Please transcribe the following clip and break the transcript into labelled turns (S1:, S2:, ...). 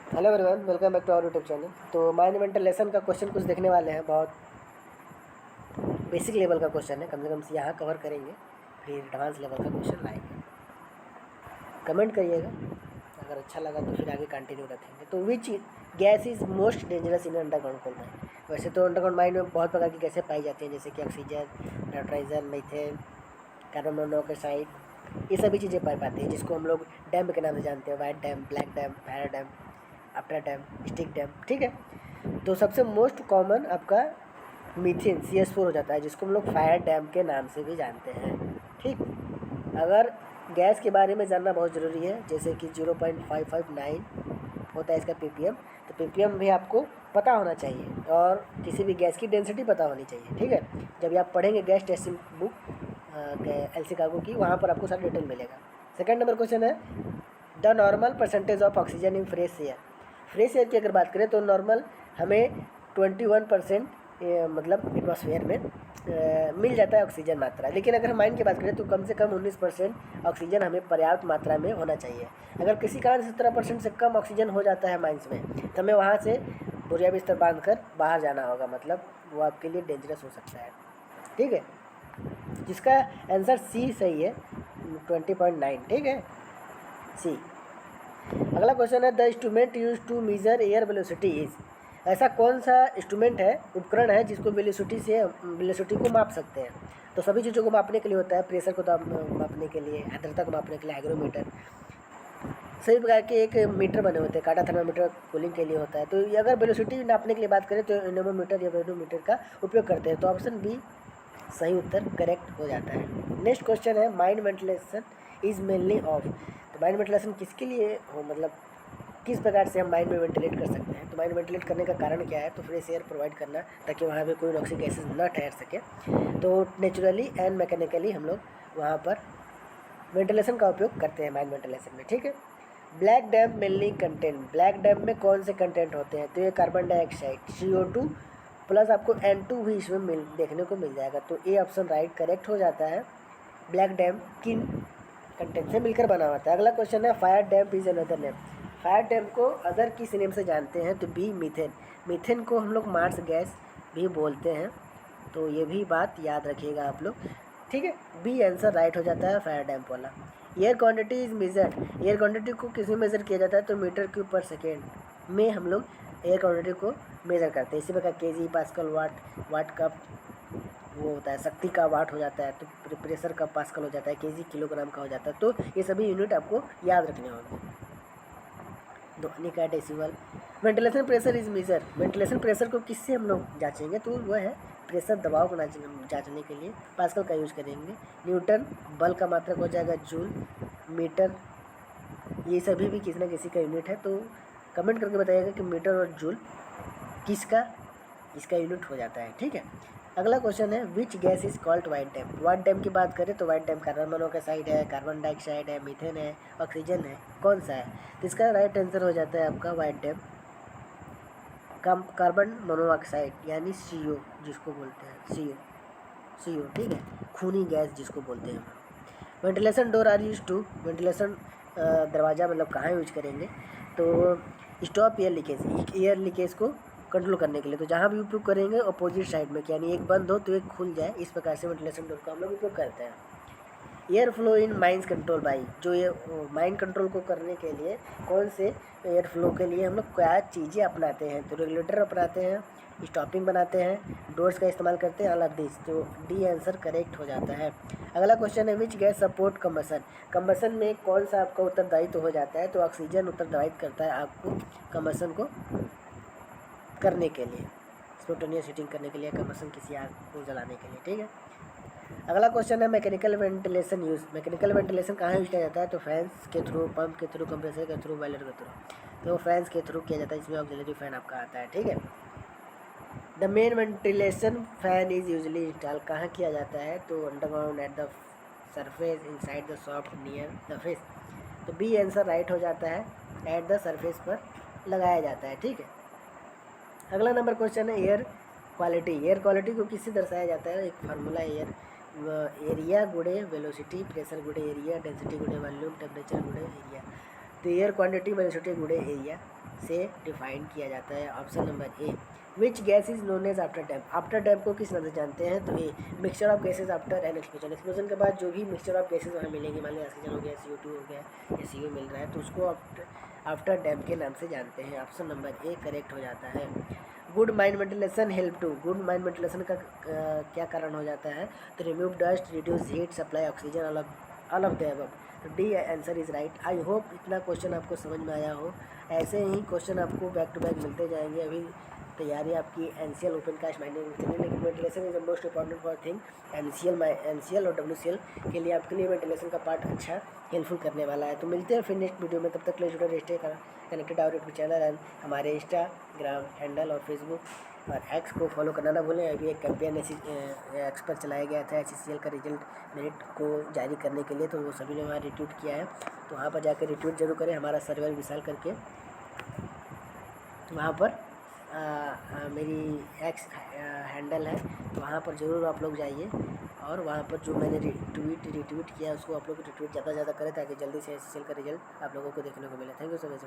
S1: Hello everyone, welcome back to our YouTube channel. तो mind lesson का question कुछ देखने वाले हैं। बहुत बेसिक लेवल का क्वेश्चन है, कम से कम से यहाँ कवर करेंगे, फिर एडवांस लेवल का क्वेश्चन लाएंगे। कमेंट करिएगा, अगर अच्छा लगा तो फिर आगे कंटिन्यू रखेंगे। तो which gas is most dangerous in underground coal mine? वैसे तो अंडरग्राउंड माइन में बहुत प्रकार की गैसें पाई जाती हैं, जैसे कि oxygen, nitrogen, methane, carbon monoxide, ये सभी चीज़ें पाई पाती हैं, जिसको हम लोग डैम के नाम से जानते हैं। White dam, black dam, fire dam, after dam, stick dam. ठीक है, तो सबसे मोस्ट कॉमन आपका मीथेन CH4 हो जाता है, जिसको हम लोग फायर डैम के नाम से भी जानते हैं। ठीक, अगर गैस के बारे में जानना बहुत ज़रूरी है, जैसे कि 0.559 होता है इसका ppm, तो ppm भी आपको पता होना चाहिए, और किसी भी गैस की डेंसिटी पता होनी चाहिए। ठीक है, जब आप पढ़ेंगे gas testing book L Kago की, वहाँ पर आपको सारा डिटेल मिलेगा। सेकंड नंबर क्वेश्चन है, the normal percentage of oxygen in fresh air. Fresh air की अगर बात करें तो नॉर्मल हमें 21% मतलब एटमॉस्फेयर में मिल जाता है ऑक्सीजन मात्रा। लेकिन अगर हम माइन की बात करें तो कम से कम 19% ऑक्सीजन हमें पर्याप्त मात्रा में होना चाहिए। अगर किसी कारण 17% से कम ऑक्सीजन हो जाता है माइंस में, तो हमें वहाँ से बोरिया बिस्तर बांध कर बाहर जाना होगा, मतलब वो आपके लिए डेंजरस हो सकता है। ठीक है, जिसका आंसर सी सही है, 20.9। ठीक है, सी। अगला क्वेश्चन है, the instrument use to measure air velocity is. ऐसा कौन सा इंस्ट्रूमेंट है, उपकरण है, जिसको वेलोसिटी को माप सकते हैं? तो सभी चीज़ों को मापने के लिए होता है, प्रेशर को मापने के लिए, आर्द्रता को मापने के लिए हाइग्रोमीटर, सभी प्रकार के एक मीटर बने होते हैं। काटा थर्मामीटर कूलिंग के लिए होता है। तो ये अगर वेलोसिटी नापने के लिए बात करें तो एनेमोमीटर या वेलोमीटर का उपयोग करते हैं। तो ऑप्शन बी सही उत्तर करेक्ट हो जाता है। नेक्स्ट क्वेश्चन है, mind ventilation is mainly of. तो माइंड वेंटिलेशन किसके लिए हो, मतलब किस प्रकार से हम माइंड में वेंटिलेट कर सकते हैं? तो माइंड वेंटिलेट करने का कारण क्या है? तो फ्रेश एयर प्रोवाइड करना, ताकि वहाँ पे कोई टॉक्सिक गैसेज ना ठहर सके। तो नेचुरली एंड मैकेनिकली हम लोग वहाँ पर वेंटिलेशन का उपयोग करते हैं माइंड वेंटिलेशन में। ठीक है, black dam mainly content. Black dam में कौन से कंटेंट होते हैं? तो ये कार्बन डाइऑक्साइड, CO2 प्लस आपको N2 भी इसमें देखने को मिल जाएगा। तो ए ऑप्शन राइट करेक्ट हो जाता है। ब्लैक डैम किन कंटेंट से मिलकर बना होता है? अगला क्वेश्चन है, fire dam is another name. Fire dam को अदर किस नेम से जानते हैं? तो बी मीथेन। मीथेन को हम लोग मार्स गैस भी बोलते हैं, तो ये भी बात याद रखिएगा आप लोग। ठीक है, बी आंसर राइट हो जाता है फायर डैम वाला। Air quantity is measured. Air quantity को किस में मेज़र किया जाता है? तो मीटर क्यूब पर सेकेंड में हम लोग एयर क्वांटिटी को मेज़र करते हैं। इसी प्रकार केजी, पास्कल, वाट, वाट का वो होता है, शक्ति का वाट हो जाता है, तो प्रेशर का पास्कल हो जाता है, केजी किलोग्राम का हो जाता है। तो ये सभी यूनिट आपको याद रखने होंगे। ध्वनि का decibel. Ventilation pressure is measure. Ventilation pressure को किससे हम लोग जांचेंगे? तो वह है प्रेशर दबाव को जांचने के लिए पास्कल का यूज करेंगे। न्यूटन, बल का मात्रक हो जाएगा जूल, मीटर, ये सभी भी किसी न किसी का यूनिट है। तो कमेंट करके बताइएगा कि मीटर और जूल किसका इसका यूनिट हो जाता है। ठीक है, अगला क्वेश्चन है, विच gas is called white dam. White dam की बात करें तो वाइट डैम कार्बन मोनोऑक्साइड है, कार्बन डाइऑक्साइड है, मीथेन है, ऑक्सीजन है, कौन सा है? तो इसका राइट आंसर हो जाता है आपका वाइट डैम कार्बन मोनोऑक्साइड, यानी CO जिसको बोलते हैं, CO। ठीक है, खूनी गैस जिसको बोलते हैं। Ventilation door are use to. Ventilation दरवाज़ा मतलब कहाँ यूज करेंगे? तो स्टॉप एयर लीकेज को कंट्रोल करने के लिए। तो जहाँ भी उपयोग करेंगे अपोजिट साइड में, यानी एक बंद हो तो एक खुल जाए, इस प्रकार से वेंटिलेशन डोर का हम लोग उपयोग करते हैं। Air flow in mines control by. जो ये माइंड कंट्रोल को करने के लिए कौन से एयर फ्लो के लिए हम लोग क्या चीज़ें अपनाते हैं? तो रेगुलेटर अपनाते हैं, स्टॉपिंग बनाते हैं, डोर्स का इस्तेमाल करते हैं, ऑल ऑफ दिस। तो डी आंसर करेक्ट हो जाता है। अगला क्वेश्चन है, which gas support combustion. Combustion में कौन सा आपका उत्तरदायित्व हो जाता है? तो ऑक्सीजन उत्तरदायित्व करता है आपको कंबसन को करने के लिए, स्पोंटेनियस हीटिंग करने के लिए, कंबसन किसी आग को जलाने के लिए। ठीक है, अगला क्वेश्चन है, mechanical ventilation use. Mechanical ventilation कहाँ यूज किया जाता है? तो फैंस के थ्रू, पंप के थ्रू, कंप्रेसर के थ्रू, बॉयलर के थ्रू। तो फैंस के थ्रू किया जाता है, इसमें ऑक्सिलरी फैन आपका आता है। ठीक है, the main ventilation fan is usually install कहाँ किया जाता है? तो underground, at the surface, inside the soft, near the face. तो बी आंसर राइट हो जाता है, एट द सरफेस पर लगाया जाता है। ठीक है, अगला नंबर क्वेश्चन है, एयर क्वालिटी। एयर क्वालिटी को किससे दर्शाया जाता है? एक फार्मूला, एरिया गुणे वेलोसिटी, प्रेशर गुणे एरिया, डेंसिटी गुणे वॉल्यूम, टेम्परेचर गुणे एरिया। तो एयर क्वांटिटी वेलोसिटी गुणे एरिया। से डिफाइन किया जाता है। Option number A, which gas is known as after damp, after damp को किस नाम से जानते हैं? तो A, mixture of gases after an explosion, explosion के बाद जो भी मिक्सचर ऑफ गैसेज वहाँ मिलेंगे, मान लीजिए ऑक्सीजन हो गया, CO2 हो गया या CO मिल रहा है, तो उसको आफ्टर डैम्प के नाम से जानते हैं। ऑप्शन नंबर ए करेक्ट हो जाता है। Good mind ventilation help to, good mind ventilation का क्या कारण हो जाता है? तो remove dust, reduce heat, supply oxygen, all of the above. तो D answer is right. I hope इतना क्वेश्चन आपको समझ में आया हो। ऐसे ही क्वेश्चन आपको बैक टू बैक मिलते जाएंगे। अभी तैयारी आपकी NCL ओपन कास्ट माइनिंग के लिए, लेकिन ventilation is the most important for thing. NCL और WCL के लिए आपके लिए वेंटिलेशन का पार्ट अच्छा हेल्पफुल करने वाला है। तो मिलते हैं फिर नेक्स्ट वीडियो में, तब तक ले जुड़े रहिए connected our YouTube channel and हमारे इंस्टाग्राम हैंडल और फेसबुक और एक्स को फॉलो करना ना भूलें। अभी एक कैंपेन एक्स पर चलाया गया था HCL का रिजल्ट मेरिट को जारी करने के लिए, तो वो सभी ने वहाँ रिट्वीट किया है, तो वहाँ पर जाकर रिट्वीट जरूर करें हमारा सर्वर विशाल करके। वहाँ पर मेरी एक्स हैंडल है, तो वहाँ पर ज़रूर आप लोग जाइए और वहाँ पर जो मैंने रिट्वीट किया उसको आप लोग रिट्वीट ज़्यादा से ज़्यादा करें ताकि जल्दी से HCL का रिजल्ट आप लोगों को देखने को मिले। Thank you so much.